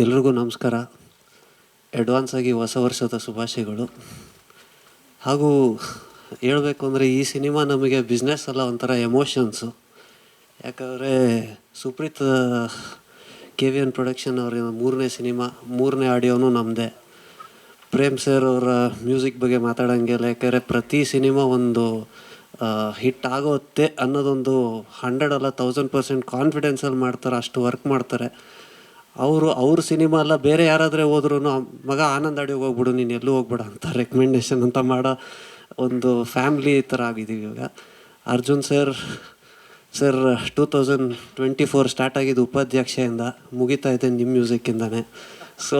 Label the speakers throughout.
Speaker 1: ಎಲ್ರಿಗೂ ನಮಸ್ಕಾರ. ಅಡ್ವಾನ್ಸ್ ಆಗಿ ಹೊಸ ವರ್ಷದ ಶುಭಾಶಯಗಳು. ಹಾಗೂ ಹೇಳಬೇಕು ಅಂದರೆ ಈ ಸಿನಿಮಾ ನಮಗೆ ಬಿಸ್ನೆಸ್ ಅಲ್ಲ, ಒಂಥರ ಎಮೋಷನ್ಸು. ಯಾಕಂದರೆ ಸುಪ್ರೀತ್ KVN ಪ್ರೊಡಕ್ಷನ್ ಅವರ 3ನೇ ಸಿನಿಮಾ, 3ನೇ ಆಡಿಯೋನು ನಮ್ಮದೇ. ಪ್ರೇಮ್ ಸರ್ ಅವರ ಮ್ಯೂಸಿಕ್ ಬಗ್ಗೆ ಮಾತಾಡೋಂಗಿಲ್ಲ. ಯಾಕಂದರೆ ಪ್ರತಿ ಸಿನಿಮಾ ಒಂದು ಹಿಟ್ ಆಗುತ್ತೆ ಅನ್ನೋದೊಂದು 100 ಅಲ್ಲ 1000% ಕಾನ್ಫಿಡೆನ್ಸಲ್ಲಿ ಮಾಡ್ತಾರೆ, ಅಷ್ಟು ವರ್ಕ್ ಮಾಡ್ತಾರೆ. ಅವ್ರ ಸಿನಿಮಾ ಎಲ್ಲ ಬೇರೆ ಯಾರಾದರೆ ಹೋದ್ರೂ ಮಗ ಆನಂದ್ ಆಡಿಯೋಗೆ ಹೋಗ್ಬಿಡು, ನೀನು ಎಲ್ಲೂ ಹೋಗ್ಬೇಡ ಅಂತ ರೆಕಮೆಂಡೇಷನ್ ಅಂತ ಮಾಡೋ ಒಂದು ಫ್ಯಾಮ್ಲಿ ಥರ ಆಗಿದ್ದೀವಿ ಇವಾಗ. ಅರ್ಜುನ್ ಸರ್ 2024 ಸ್ಟಾರ್ಟ್ ಆಗಿದ್ದು ಉಪಾಧ್ಯಕ್ಷೆಯಿಂದ, ಮುಗಿತಾ ಇದೆ ನಿಮ್ಮ ಮ್ಯೂಸಿಕ್ಕಿಂದನೇ. ಸೊ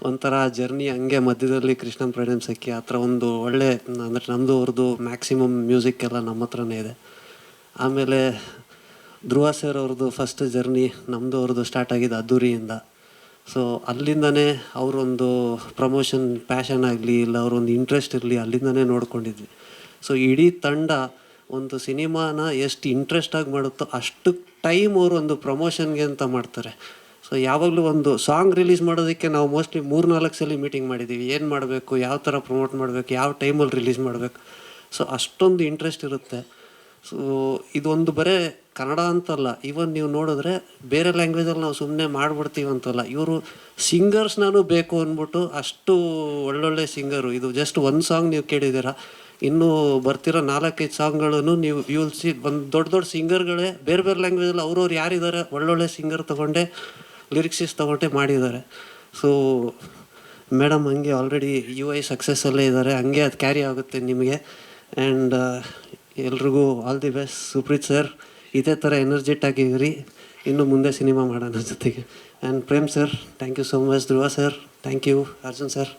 Speaker 1: ಒಂಥರ ಜರ್ನಿ ಹಂಗೆ ಮಧ್ಯದಲ್ಲಿ ಕೃಷ್ಣನ್ ಪ್ರಣಯಂ ಸಖಿ ಆ ಥರ ಒಂದು ಒಳ್ಳೆ, ಅಂದರೆ ನಮ್ಮದು ಅವ್ರದ್ದು ಮ್ಯಾಕ್ಸಿಮಮ್ ಮ್ಯೂಸಿಕ್ ಎಲ್ಲ ನಮ್ಮ ಹತ್ರನೇ ಇದೆ. ಆಮೇಲೆ ಧ್ರುವ ಸರ್ ಅವ್ರದ್ದು ಫಸ್ಟ್ ಜರ್ನಿ ನಮ್ಮದು ಅವ್ರದ್ದು ಸ್ಟಾರ್ಟ್ ಆಗಿದ್ದು ಅದ್ದೂರಿಯಿಂದ. ಸೊ ಅಲ್ಲಿಂದನೇ ಅವರೊಂದು ಪ್ರಮೋಷನ್ ಪ್ಯಾಷನ್ ಆಗಲಿ ಇಲ್ಲ ಅವರೊಂದು ಇಂಟ್ರೆಸ್ಟ್ ಇರಲಿ, ಅಲ್ಲಿಂದನೇ ನೋಡ್ಕೊಂಡಿದ್ವಿ. ಸೊ ಇಡೀ ತಂಡ ಒಂದು ಸಿನಿಮಾನ ಎಷ್ಟು ಇಂಟ್ರೆಸ್ಟಾಗಿ ಮಾಡುತ್ತೋ ಅಷ್ಟು ಟೈಮ್ ಅವರು ಒಂದು ಪ್ರಮೋಷನ್ಗೆ ಅಂತ ಮಾಡ್ತಾರೆ. ಸೊ ಯಾವಾಗಲೂ ಒಂದು ಸಾಂಗ್ ರಿಲೀಸ್ ಮಾಡೋದಕ್ಕೆ ನಾವು ಮೋಸ್ಟ್ಲಿ 3-4 ಸಲ ಮೀಟಿಂಗ್ ಮಾಡಿದ್ದೀವಿ. ಏನು ಮಾಡಬೇಕು, ಯಾವ ಥರ ಪ್ರಮೋಟ್ ಮಾಡಬೇಕು, ಯಾವ ಟೈಮಲ್ಲಿ ರಿಲೀಸ್ ಮಾಡಬೇಕು. ಸೊ ಅಷ್ಟೊಂದು ಇಂಟ್ರೆಸ್ಟ್ ಇರುತ್ತೆ. ಸೊ ಇದೊಂದು ಬರೀ ಕನ್ನಡ ಅಂತಲ್ಲ, ಈವನ್ ನೀವು ನೋಡಿದ್ರೆ ಬೇರೆ ಲ್ಯಾಂಗ್ವೇಜಲ್ಲಿ ನಾವು ಸುಮ್ಮನೆ ಮಾಡಿಬಿಡ್ತೀವಿ ಅಂತಲ್ಲ, ಇವರು ಸಿಂಗರ್ಸ್ನೂ ಬೇಕು ಅಂದ್ಬಿಟ್ಟು ಅಷ್ಟು ಒಳ್ಳೊಳ್ಳೆ ಸಿಂಗರು. ಇದು ಜಸ್ಟ್ ಒಂದು ಸಾಂಗ್ ನೀವು ಕೇಳಿದ್ದೀರಾ, ಇನ್ನೂ ಬರ್ತಿರೋ 4-5 ಸಾಂಗ್ಗಳನ್ನು ನೀವು ಸಿ ಒಂದು ದೊಡ್ಡ ಸಿಂಗರ್ಗಳೇ ಬೇರೆ ಬೇರೆ ಲ್ಯಾಂಗ್ವೇಜಲ್ಲಿ ಅವ್ರವ್ರು ಯಾರಿದ್ದಾರೆ ಒಳ್ಳೊಳ್ಳೆ ಸಿಂಗರ್ ತೊಗೊಂಡೆ ಲಿರಿಕ್ಸಿಸ್ ತೊಗೊಂಡೆ ಮಾಡಿದ್ದಾರೆ. ಸೊ ಮೇಡಮ್ ಹಂಗೆ ಆಲ್ರೆಡಿ UI ಸಕ್ಸಸ್ಸಲ್ಲೇ ಇದ್ದಾರೆ, ಹಂಗೆ ಅದು ಕ್ಯಾರಿ ಆಗುತ್ತೆ ನಿಮಗೆ. ಆ್ಯಂಡ್ ಎಲ್ರಿಗೂ all the best. Supreeth sir ಇದೇ ಥರ ಎನರ್ಜೆಟ್ ಆಗಿರಿ, ಇನ್ನು ಮುಂದೆ ಸಿನಿಮಾ ಮಾಡೋಣ ಜೊತೆಗೆ. And Prem sir thank you so much. Dhruva sir thank you. Arjun sir